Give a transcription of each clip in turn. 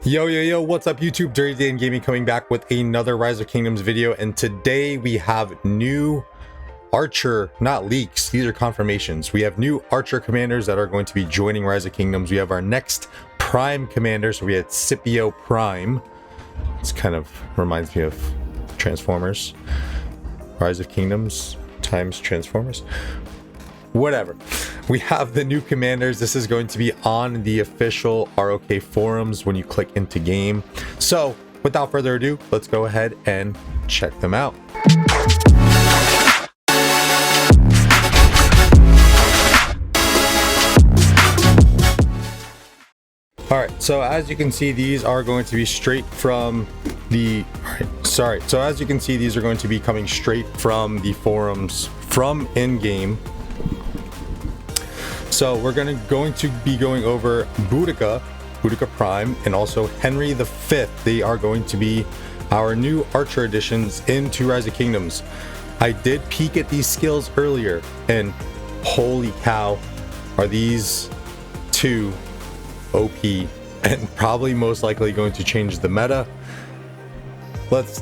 Yo, what's up YouTube? Dragothien Gaming coming back with another Rise of Kingdoms video, and today we have new Archer, not leaks, these are confirmations. We have new Archer commanders that are going to be joining Rise of Kingdoms. We have our next Prime commander, so we had Scipio Prime. This kind of reminds me of Transformers. Rise of Kingdoms times Transformers. Whatever. We have the new commanders. This is going to be on the official ROK forums when you click into game. So without further ado, let's go ahead and check them out. All right, so as you can see, these are going to be straight from the so as you can see, these are going to be coming straight from the forums from in-game. So we're going to be going over Boudica Prime, and also Henry V. They are going to be our new Archer additions into Rise of Kingdoms. I did peek at these skills earlier, and holy cow, are these two OP and probably most likely going to change the meta. Let's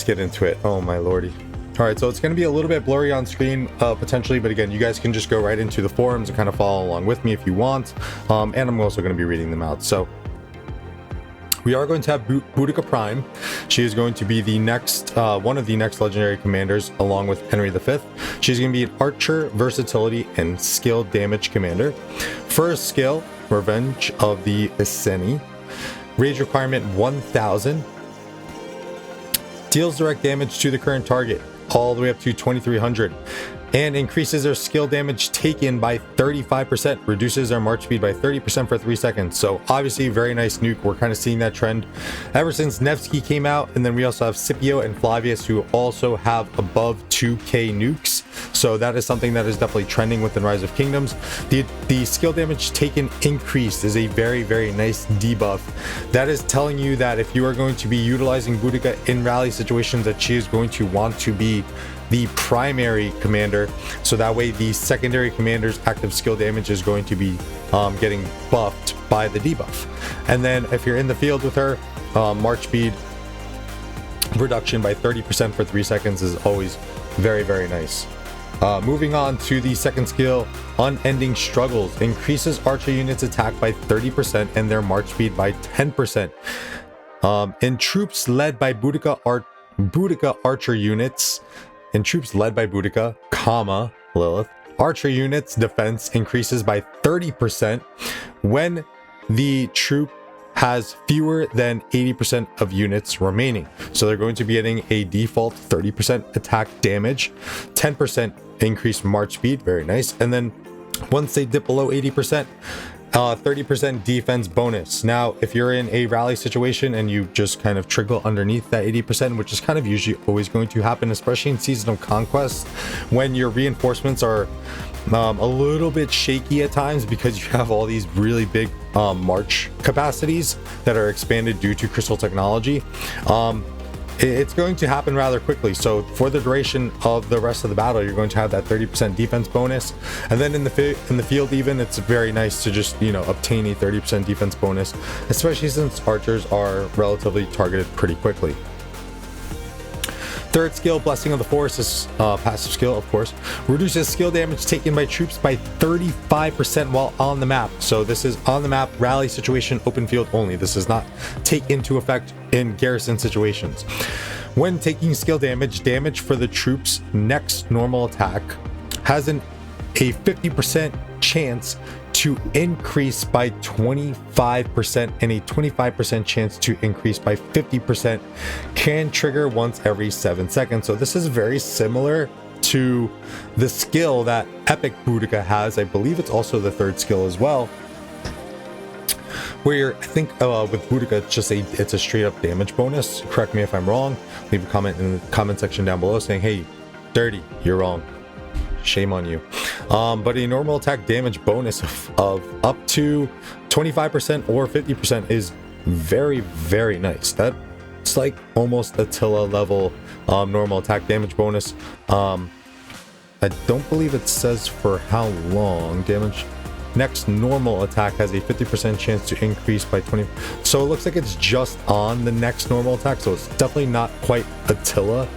get into it. Oh my lordy. All right, so it's going to be a little bit blurry on screen potentially, but again, you guys can just go right into the forums and kind of follow along with me if you want. And I'm also going to be reading them out. So we are going to have Boudica Prime. She is going to be the next one of the next legendary commanders, along with Henry V. She's going to be an Archer, versatility, and skill damage commander. First skill, Revenge of the Iceni. Rage requirement 1000. Deals direct damage to the current target all the way up to 2300, and increases their skill damage taken by 35%, reduces their march speed by 30% for 3 seconds. So obviously very nice nuke. We're kind of seeing that trend ever since Nevsky came out, and then we also have Scipio and Flavius, who also have above 2k nukes. So that is something that is definitely trending within Rise of Kingdoms. The skill damage taken increased is a very nice debuff. That is telling you that if you are going to be utilizing Boudica in rally situations, that she is going to want to be the primary commander, so that way the secondary commander's active skill damage is going to be getting buffed by the debuff. And then if you're in the field with her, march speed reduction by 30% for 3 seconds is always very nice. Moving on to the second skill, Unending Struggles, increases Archer units attack by 30% and their march speed by 10%. In troops led by Boudica Archer units, Lilith, Archer units defense increases by 30% when the troop has fewer than 80% of units remaining. So they're going to be getting a default 30% attack damage, 10% increased march speed, very nice. And then once they dip below 80%, 30% defense bonus. Now, if you're in a rally situation and you just kind of trickle underneath that 80%, which is kind of usually always going to happen, especially in Season of Conquest, when your reinforcements are a little bit shaky at times because you have all these really big march capacities that are expanded due to crystal technology. It's going to happen rather quickly. So for the duration of the rest of the battle, you're going to have that 30% defense bonus, and then in the field even, it's very nice to just, you know, obtain a 30% defense bonus, especially since archers are relatively targeted pretty quickly. Third skill, Blessing of the Forest, is passive skill, of course. Reduces skill damage taken by troops by 35% while on the map. So this is on the map, rally situation, open field only. This does not take into effect in garrison situations. When taking skill damage for the troops' next normal attack has a 50% chance to increase by 25% and a 25% chance to increase by 50%, can trigger once every 7 seconds. So this is very similar to the skill that Epic Boudica has. I believe it's also the third skill as well, where I think with Boudica it's a straight up damage bonus. Correct me if I'm wrong. Leave a comment in the comment section down below saying, hey, Dirty, you're wrong. Shame on you. But a normal attack damage bonus of up to 25% or 50% is very nice. That's like almost Attila level normal attack damage bonus. I don't believe it says for how long damage. next normal attack has a 50% chance to increase by 20. So it looks like it's just on the next normal attack, so it's definitely not quite Attila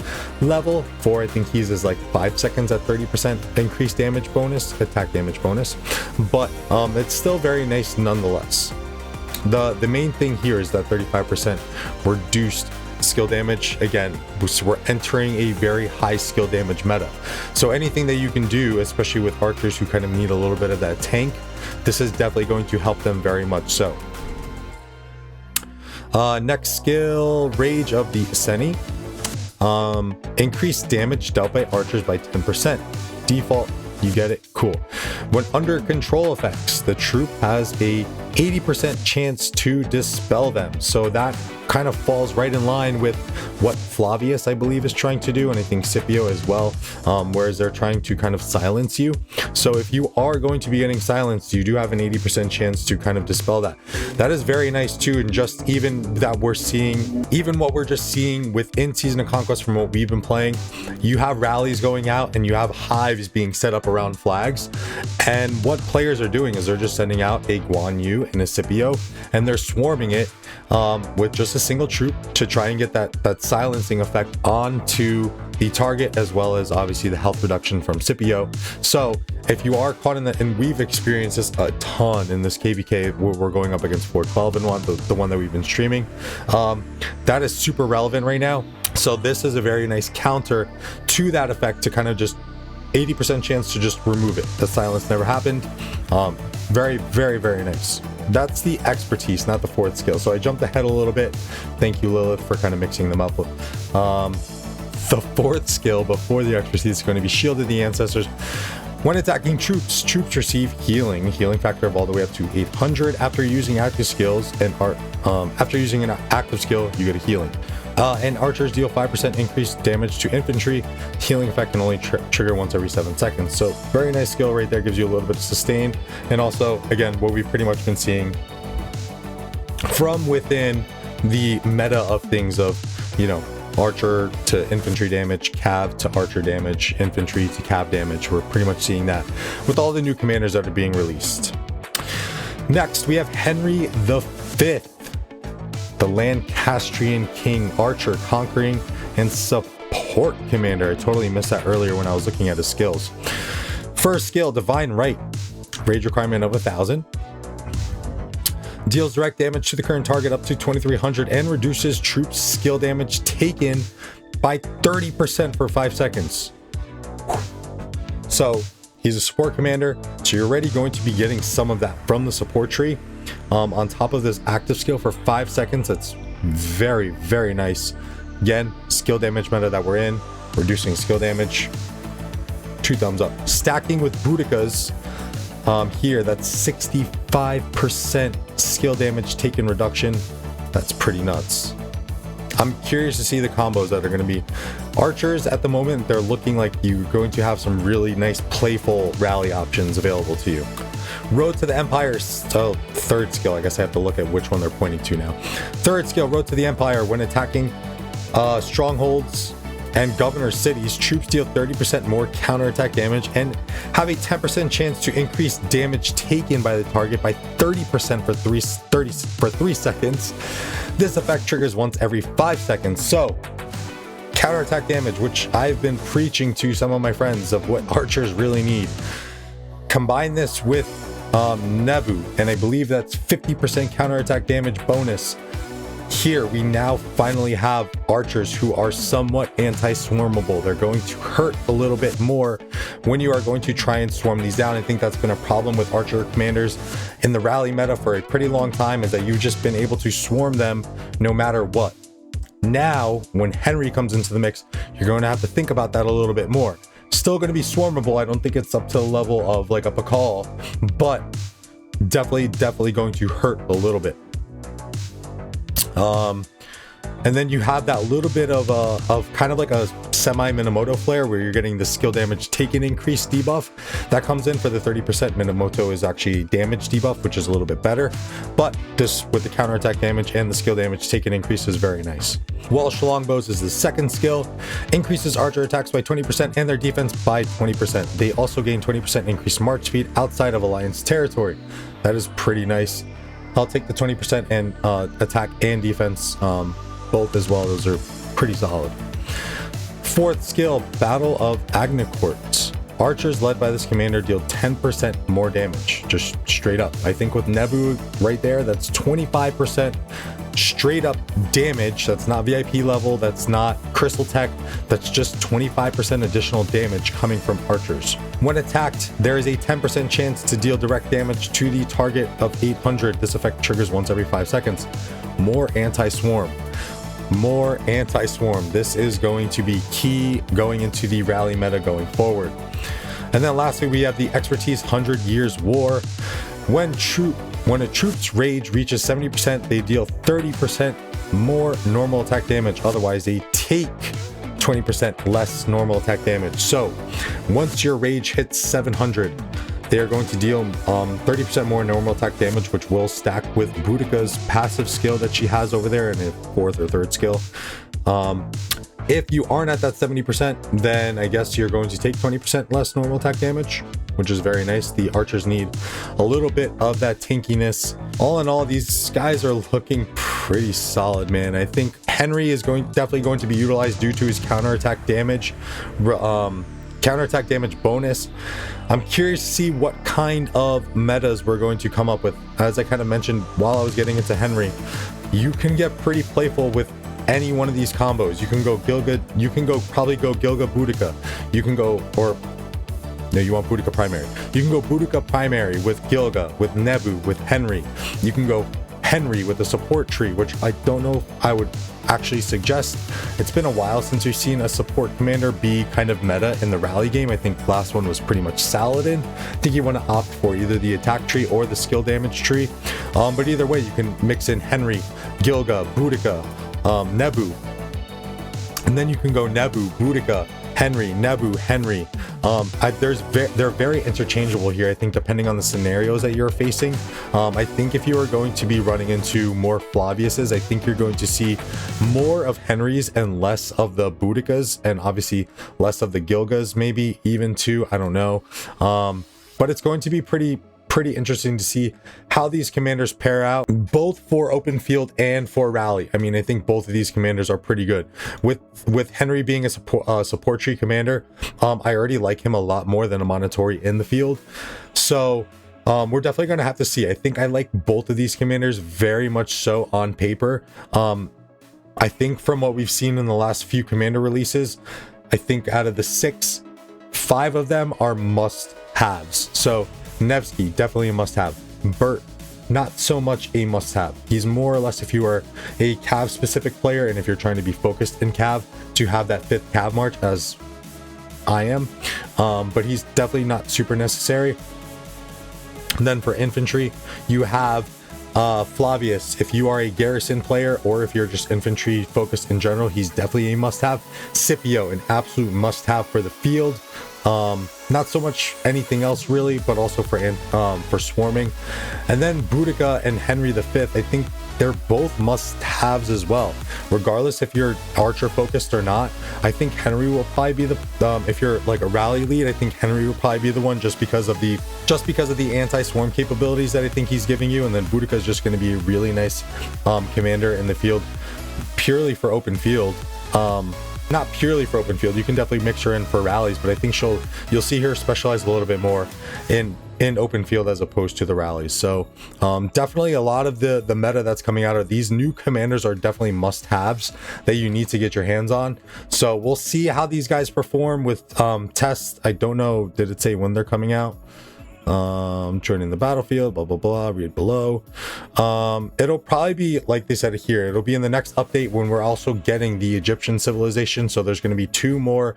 level. For I think he's is like 5 seconds at 30% increased damage bonus, attack damage bonus, but it's still very nice nonetheless. The main thing here is that 35% reduced skill damage. Again, we're entering a very high skill damage meta, so anything that you can do, especially with archers who kind of need a little bit of that tank, this is definitely going to help them very much so. Next skill, Rage of the Seni. Increased damage dealt by archers by 10%. Default, you get it, cool. When under control effects, the troop has a 80% chance to dispel them, so that kind of falls right in line with what Flavius, I believe, is trying to do, and I think Scipio as well, whereas they're trying to kind of silence you. So if you are going to be getting silenced, you do have an 80% chance to kind of dispel that. That is very nice too, and just even that we're seeing, even what we're just seeing within Season of Conquest from what we've been playing, you have rallies going out and you have hives being set up around flags, and what players are doing is they're just sending out a Guan Yu and a Scipio, and they're swarming it with just a single troop to try and get that silencing effect onto the target, as well as obviously the health reduction from Scipio. So if you are caught in that, and we've experienced this a ton in this KVK where we're going up against 412 and one, the one that we've been streaming, that is super relevant right now. So this is a very nice counter to that effect, to kind of just 80% chance to just remove it. The silence never happened. Very, very, very nice. That's the expertise, not the fourth skill. So I jumped ahead a little bit. Thank you, Lilith, for kind of mixing them up. The fourth skill before the expertise is going to be Shield of the Ancestors. When attacking troops, troops receive healing factor of all the way up to 800 after using active skills, and after using an active skill, you get a healing. And archers deal 5% increased damage to infantry. Healing effect can only trigger once every 7 seconds. So very nice skill right there, gives you a little bit of sustain. And also, again, what we've pretty much been seeing from within the meta of things of, you know, archer to infantry damage, cav to archer damage, infantry to cav damage. We're pretty much seeing that with all the new commanders that are being released. Next, we have Henry V, the Lancastrian King Archer, conquering and support commander. I totally missed that earlier when I was looking at his skills. First skill, Divine Right. Rage requirement of 1000. Deals direct damage to the current target up to 2300 and reduces troops' skill damage taken by 30% for 5 seconds. So he's a support commander, so you're already going to be getting some of that from the support tree. On top of this active skill for 5 seconds, that's very, very nice. Again, skill damage meta that we're in, reducing skill damage, 2 thumbs up. Stacking with Boudica's here, that's 65% skill damage taken reduction. That's pretty nuts. I'm curious to see the combos that are going to be. Archers at the moment, they're looking like you're going to have some really nice playful rally options available to you. Road to the Empire, third skill. I guess I have to look at which one they're pointing to now. Third skill, Road to the Empire. When attacking strongholds and governor cities, troops deal 30% more counterattack damage and have a 10% chance to increase damage taken by the target by 30% for 3 seconds. This effect triggers once every 5 seconds. So counterattack damage, which I've been preaching to some of my friends of what archers really need. Combine this with Nebu, and I believe that's 50% counterattack damage bonus. Here we now finally have archers who are somewhat anti-swarmable. They're going to hurt a little bit more when you are going to try and swarm these down. I think that's been a problem with archer commanders in the rally meta for a pretty long time, is that you've just been able to swarm them no matter what. Now, when Henry comes into the mix, you're going to have to think about that a little bit more. Still going to be swarmable. I don't think it's up to the level of like a Pakal, but definitely going to hurt a little bit. And then you have that little bit of kind of like a semi Minamoto flare where you're getting the skill damage taken increase debuff that comes in for the 30%. Minamoto is actually damage debuff, which is a little bit better, but this with the counterattack damage and the skill damage taken increase is very nice. Welsh longbows is the second skill, increases archer attacks by 20% and their defense by 20%. They also gain 20% increased march speed outside of alliance territory. That is pretty nice. I'll take the 20% and attack and defense both as well. Those are pretty solid. Fourth skill, Battle of Agnicourt. Archers led by this commander deal 10% more damage, just straight up. I think with Nebu right there, that's 25% straight up damage. That's not VIP level, that's not crystal tech, that's just 25% additional damage coming from archers. When attacked, there is a 10% chance to deal direct damage to the target of 800. This effect triggers once every 5 seconds. More anti-swarm. More anti-swarm. This is going to be key going into the rally meta going forward. And then lastly, we have the expertise 100 Years War. When a troop's rage reaches 70%, they deal 30% more normal attack damage. Otherwise, they take 20% less normal attack damage. So once your rage hits 700, they are going to deal 30% more normal attack damage, which will stack with Boudica's passive skill that she has over there in a fourth or third skill. If you aren't at that 70%, then I guess you're going to take 20% less normal attack damage, which is very nice. The archers need a little bit of that tankiness. All in all, these guys are looking pretty solid, man. I think Henry is definitely going to be utilized due to his counterattack damage bonus. I'm curious to see what kind of metas we're going to come up with. As I kind of mentioned while I was getting into Henry, you can get pretty playful with any one of these combos. You can go Gilga, you can probably go Gilga Boudica. You can go, or no, you want Boudica primary. You can go Boudica primary with Gilga, with Nebu, with Henry. You can go Henry with a support tree, which I don't know if I would actually suggest. It's been a while since we've seen a support commander be kind of meta in the rally game. I think the last one was pretty much Saladin. I think you want to opt for either the attack tree or the skill damage tree. But either way, you can mix in Henry, Gilga, Boudica, Nebu, and then you can go Nebu, Boudica, Henry, Nebu, Henry. They're very interchangeable here, I think, depending on the scenarios that you're facing. I think if you are going to be running into more Flaviuses, I think you're going to see more of Henrys and less of the Boudicas, and obviously less of the Gilgas, maybe even too. I don't know. But it's going to be pretty interesting to see how these commanders pair out, both for open field and for rally. I mean, I think both of these commanders are pretty good. With Henry being a support tree commander, I already like him a lot more than a Monotori in the field. So we're definitely going to have to see. I think I like both of these commanders very much so on paper. I think from what we've seen in the last few commander releases, I think out of the 6, 5 of them are must-haves. So Nevsky, definitely a must-have. Bert, not so much a must-have. He's more or less, if you are a Cav-specific player and if you're trying to be focused in Cav, to have that 5th Cav march, as I am. But he's definitely not super necessary. And then for infantry, you have Flavius. If you are a garrison player or if you're just infantry focused in general, he's definitely a must-have. Scipio, an absolute must-have for the field. Not so much anything else really, but also for swarming. And then Boudica and Henry V, I think they're both must-haves as well, regardless if you're archer focused or not. I think Henry will probably be the if you're like a rally lead, I think Henry will probably be the one just because of the anti-swarm capabilities that I think he's giving you. And then Boudica is just going to be a really nice commander in the field, purely for open field. Not purely for open field, you can definitely mix her in for rallies, but I think you'll see her specialize a little bit more in open field as opposed to the rallies. So definitely a lot of the meta that's coming out of these new commanders are definitely must-haves that you need to get your hands on. So we'll see how these guys perform with tests. I don't know, did it say when they're coming out? Joining the battlefield, blah blah blah, read below. It'll probably be like they said here, it'll be in the next update when we're also getting the Egyptian civilization. So there's going to be 2 more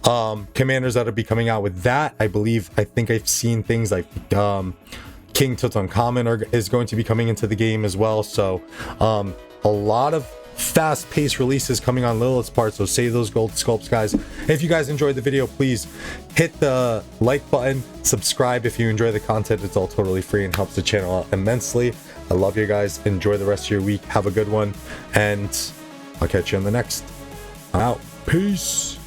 commanders that'll be coming out with that. I think I've seen things like King Tutankhamun is going to be coming into the game as well. So a lot of fast-paced releases coming on Lilith's part, so save those gold sculpts, guys. If you guys enjoyed the video, please hit the like button, subscribe if you enjoy the content. It's all totally free and helps the channel out immensely. I love you guys. Enjoy the rest of your week. Have a good one, and I'll catch you on the next. I'm out. Peace.